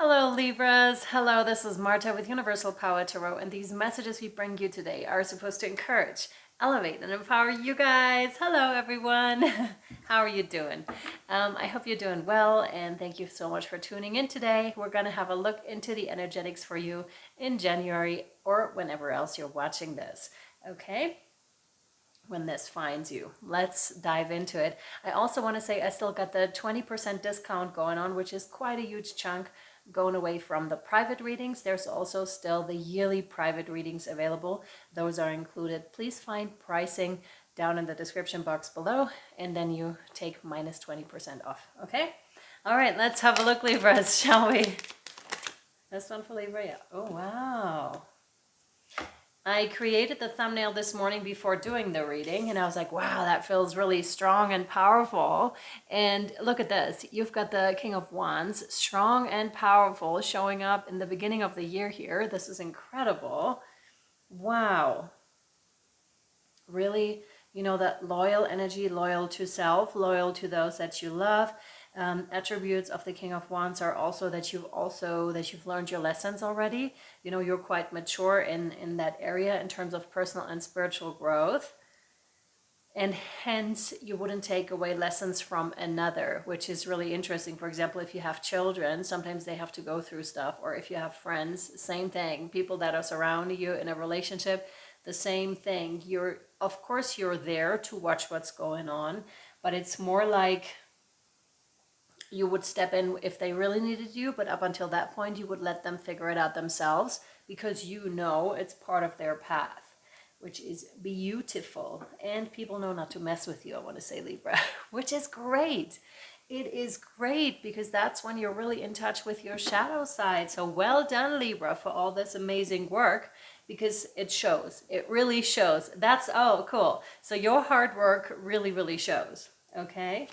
Hello Libras, hello, this is Marta with Universal Power Tarot, and these messages we bring you today are supposed to encourage, elevate, and empower you guys. Hello everyone, how are you doing? I hope you're doing well, and thank you so much for tuning in today. We're going to have a look into the energetics for you in January or whenever else you're watching this, okay? When this finds you. Let's dive into it. I also want to say I still got the 20% discount going on, which is quite a huge chunk going away from the private readings. There's also still the yearly private readings available. Those are included. Please find pricing down in the description box below, and then you take minus 20% off, okay? All right, let's have a look, Libras, shall we? This one for Libra, yeah. Oh, wow. I created the thumbnail this morning before doing the reading, and I was like, wow, that feels really strong and powerful. And look at this. You've got the King of Wands, strong and powerful, showing up in the beginning of the year here. This is incredible. Wow. Really, you know, that loyal energy, loyal to self, loyal to those that you love. Attributes of the King of Wands are also that you've learned your lessons already. You know, you're quite mature in that area in terms of personal and spiritual growth. And hence, you wouldn't take away lessons from another, which is really interesting. For example, if you have children, sometimes they have to go through stuff. Or if you have friends, same thing. People that are surrounding you in a relationship, the same thing. Of course, you're there to watch what's going on, but it's more like you would step in if they really needed you, but up until that point, you would let them figure it out themselves because you know it's part of their path, which is beautiful. And people know not to mess with you, I want to say, Libra, which is great. It is great because that's when you're really in touch with your shadow side. So well done, Libra, for all this amazing work, because it shows. It really shows. Oh, cool. So your hard work really, really shows, okay?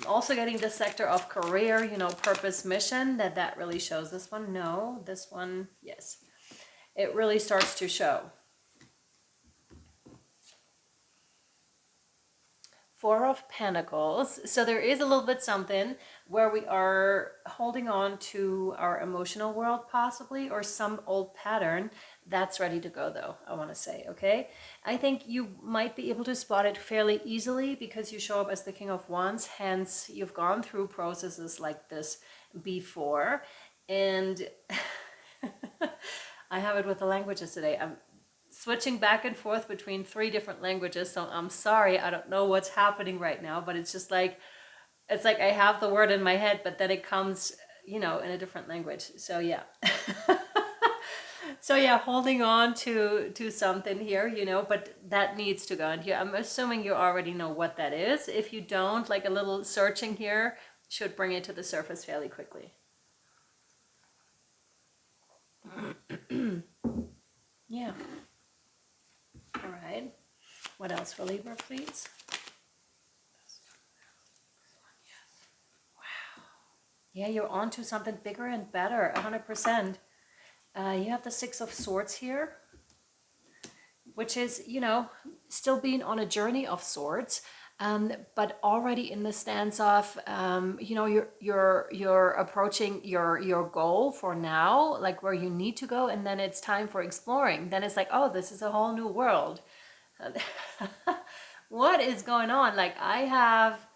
Also getting the sector of career, you know, purpose, mission, that really shows. This one, no. This one, yes. It really starts to show. Four of Pentacles. So there is a little bit something where we are holding on to our emotional world possibly, or some old pattern that's ready to go though, I want to say, okay? I think you might be able to spot it fairly easily because you show up as the King of Wands, hence you've gone through processes like this before. And I have it with the languages today. I'm switching back and forth between 3 different languages, so I'm sorry, I don't know what's happening right now, but it's just like, it's like I have the word in my head, but then it comes, you know, in a different language. So yeah. So yeah, holding on to something here, you know, but that needs to go. And here, I'm assuming you already know what that is. If you don't, like a little searching here should bring it to the surface fairly quickly. Yeah. All right. What else for Libra, please? Wow. Yeah, you're on to something bigger and better, 100%. You have the Six of Swords here, which is, you know, still being on a journey of sorts, but already in the stance of, you know, you're approaching your goal for now, like where you need to go, and then it's time for exploring. Then it's like, oh, this is a whole new world. What is going on? Like I have,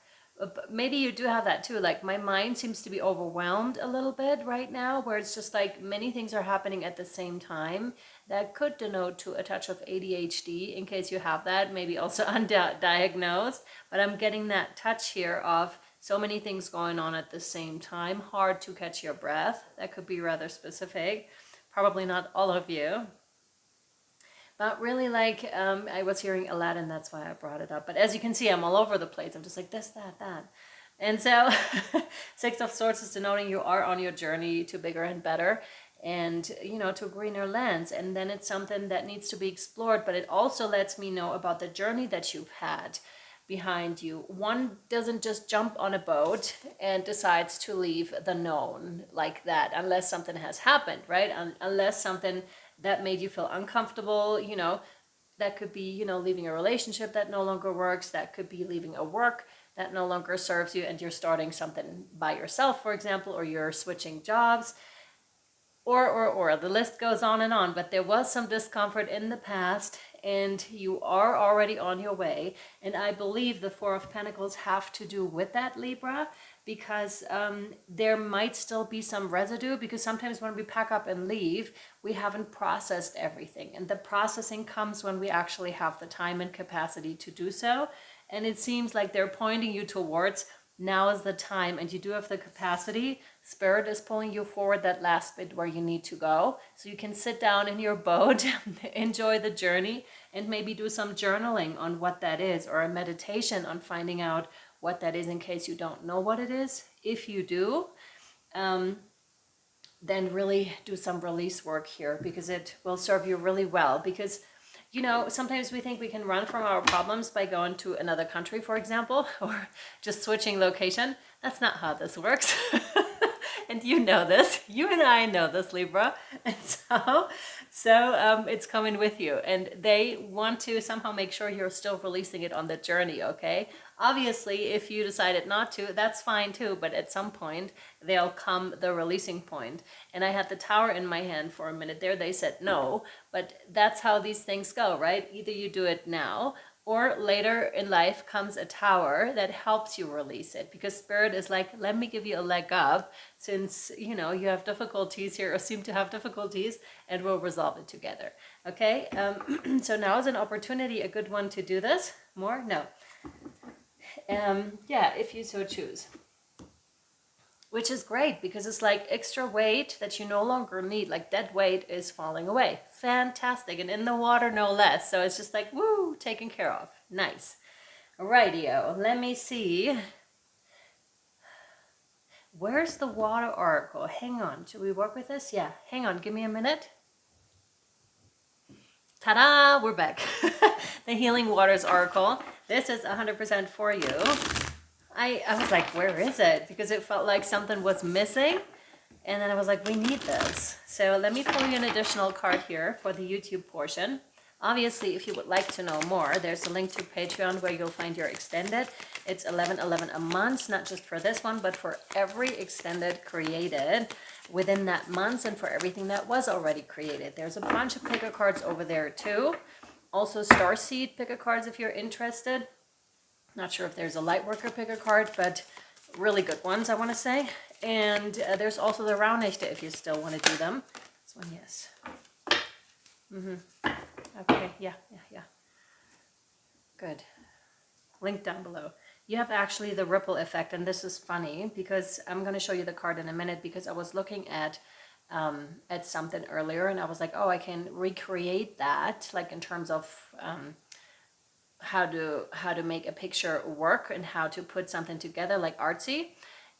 maybe you do have that too. Like my mind seems to be overwhelmed a little bit right now, where it's just like many things are happening at the same time. That could denote to a touch of ADHD in case you have that, maybe also undiagnosed. But I'm getting that touch here of so many things going on at the same time. Hard to catch your breath. That could be rather specific. Probably not all of you. But really, like, I was hearing Aladdin, that's why I brought it up. But as you can see, I'm all over the place. I'm just like this, that, that. And so, Six of Swords is denoting you are on your journey to bigger and better and, you know, to greener lands. And then it's something that needs to be explored. But it also lets me know about the journey that you've had behind you. One doesn't just jump on a boat and decides to leave the known like that, unless something has happened, right? Unless something that made you feel uncomfortable, you know, that could be, you know, leaving a relationship that no longer works. That could be leaving a work that no longer serves you and you're starting something by yourself, for example, or you're switching jobs, or the list goes on and on. But there was some discomfort in the past and you are already on your way. And I believe the Four of Pentacles have to do with that, Libra, because there might still be some residue, because sometimes when we pack up and leave, we haven't processed everything. And the processing comes when we actually have the time and capacity to do so. And it seems like they're pointing you towards now is the time, and you do have the capacity. Spirit is pulling you forward that last bit where you need to go. So you can sit down in your boat, enjoy the journey, and maybe do some journaling on what that is, or a meditation on finding out what that is in case you don't know what it is. If you do, then really do some release work here, because it will serve you really well. Because you know, sometimes we think we can run from our problems by going to another country, for example, or just switching location. That's not how this works. And you know this. You and I know this, Libra. And so it's coming with you. And they want to somehow make sure you're still releasing it on the journey, okay? Obviously, if you decided not to, that's fine too. But at some point, there'll come the releasing point. And I had the Tower in my hand for a minute there. They said no. But that's how these things go, right? Either you do it now, or later in life comes a Tower that helps you release it, because Spirit is like, let me give you a leg up, since you know you have difficulties here, or seem to have difficulties, and we'll resolve it together. Okay, so now is an opportunity, a good one to do this. More? No. Yeah, if you so choose. Which is great, because it's like extra weight that you no longer need, like dead weight is falling away. Fantastic. And in the water, no less. So it's just like, woo, taken care of. Nice. Rightio. Let me see. Where's the water oracle? Hang on. Should we work with this? Yeah. Hang on. Give me a minute. Ta-da! We're back. The Healing Waters oracle. This is 100% for you. I was like, where is it? Because it felt like something was missing. And then I was like, we need this. So let me pull you an additional card here for the YouTube portion. Obviously, if you would like to know more, there's a link to Patreon where you'll find your extended. It's $11.11 a month, not just for this one, but for every extended created within that month, and for everything that was already created. There's a bunch of picker cards over there too. Also Starseed picker cards if you're interested. Not sure if there's a Lightworker picker card, but really good ones, I want to say. And there's also the Rauhnächte if you still want to do them. This one, yes. Okay, yeah. Good. Link down below. You have actually the ripple effect, and this is funny because I'm going to show you the card in a minute, because I was looking at something earlier, and I was like, oh, I can recreate that, like in terms of how to make a picture work and how to put something together like artsy.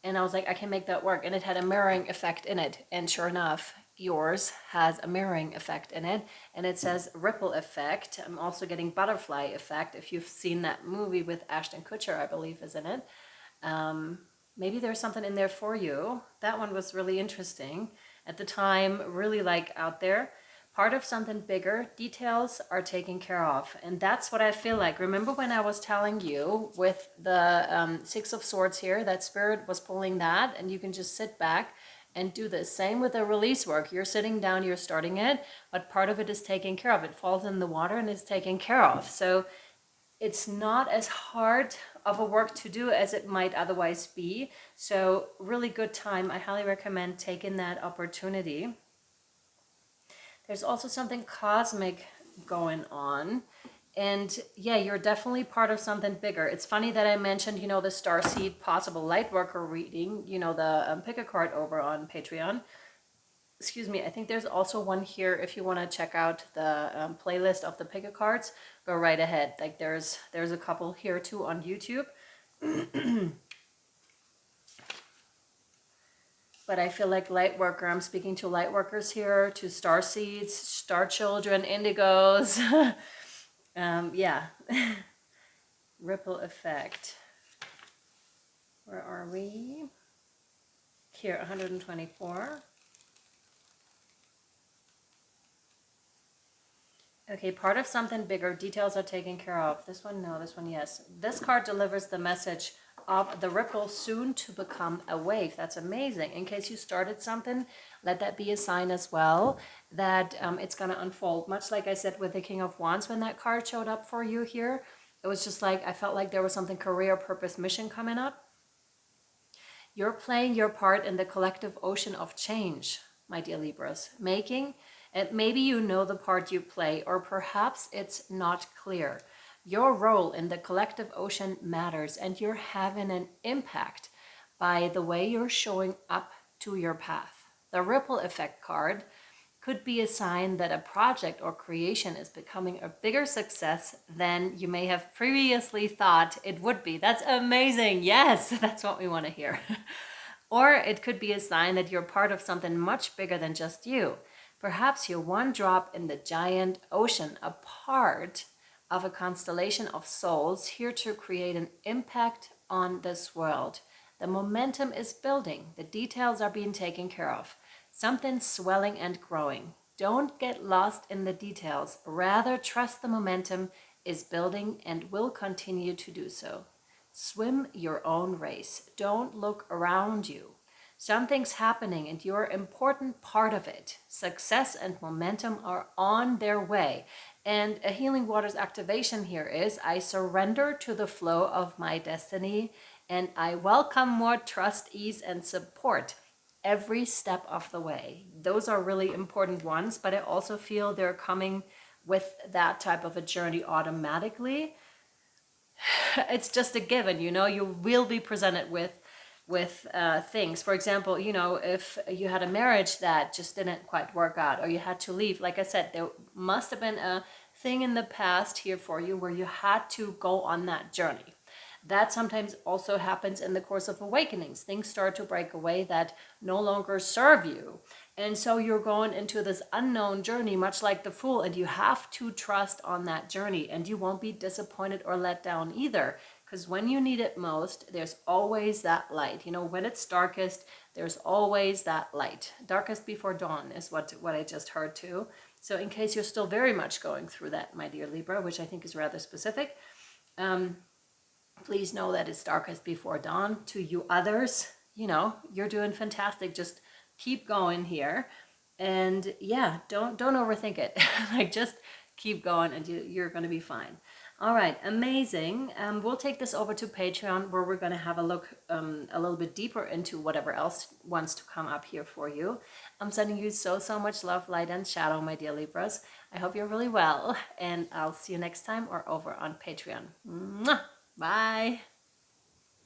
And I was like, I can make that work. And it had a mirroring effect in it. And sure enough, yours has a mirroring effect in it. And it says ripple effect. I'm also getting butterfly effect. If you've seen that movie with Ashton Kutcher, I believe is in it. Maybe there's something in there for you. That one was really interesting. At the time, really like out there. Part of something bigger, details are taken care of. And that's what I feel like. Remember when I was telling you with the Six of Swords here, that Spirit was pulling that, and you can just sit back and do the same with the release work. You're sitting down, you're starting it, but part of it is taken care of. It falls in the water and is taken care of. So it's not as hard of a work to do as it might otherwise be. So really good time. I highly recommend taking that opportunity. There's also something cosmic going on. And yeah, you're definitely part of something bigger. It's funny that I mentioned, you know, the Starseed possible Lightworker reading, you know, the pick a card over on Patreon. Excuse me, I think there's also one here if you want to check out the playlist of the pick a cards. Go right ahead. Like there's a couple here too on YouTube. But I feel like Lightworker, I'm speaking to Lightworkers here, to Starseeds, Star Children, Indigos. Yeah. Ripple effect. Where are we? Here, 124. Okay, part of something bigger. Details are taken care of. This one, no. This one, yes. This card delivers the message of the ripple soon to become a wave. That's amazing. In case you started something, let that be a sign as well that it's going to unfold. Much like I said with the King of Wands, when that card showed up for you here, it was just like, I felt like there was something career, purpose, mission coming up. You're playing your part in the collective ocean of change, my dear Libras. And maybe you know the part you play, or perhaps it's not clear. Your role in the collective ocean matters, and you're having an impact by the way you're showing up to your path. The ripple effect card could be a sign that a project or creation is becoming a bigger success than you may have previously thought it would be. That's amazing. Yes, that's what we want to hear. Or it could be a sign that you're part of something much bigger than just you. Perhaps you're one drop in the giant ocean, a part of a constellation of souls here to create an impact on this world. The momentum is building. The details are being taken care of. Something's swelling and growing. Don't get lost in the details. Rather, trust the momentum is building and will continue to do so. Swim your own race. Don't look around you. Something's happening and you're an important part of it. Success and momentum are on their way. And a Healing Waters activation here is, I surrender to the flow of my destiny and I welcome more trust, ease, and support every step of the way. Those are really important ones, but I also feel they're coming with that type of a journey automatically. It's just a given, you know, you will be presented with things. For example, you know, if you had a marriage that just didn't quite work out, or you had to leave, like I said, there must have been a thing in the past here for you where you had to go on that journey. That sometimes also happens in the course of awakenings. Things start to break away that no longer serve you. And so you're going into this unknown journey, much like the Fool, and you have to trust on that journey, and you won't be disappointed or let down either. Because when you need it most, there's always that light. You know, when it's darkest, there's always that light. Darkest before dawn is what I just heard too. So in case you're still very much going through that, my dear Libra, which I think is rather specific, please know that it's darkest before dawn. To you others, you know, you're doing fantastic. Just keep going here. And yeah, don't overthink it. Like, just keep going and you're going to be fine. All right, amazing. We'll take this over to Patreon, where we're going to have a look a little bit deeper into whatever else wants to come up here for you. I'm sending you so much love, light, and shadow, my dear Libras. I hope you're really well, and I'll see you next time or over on Patreon. Mwah! Bye.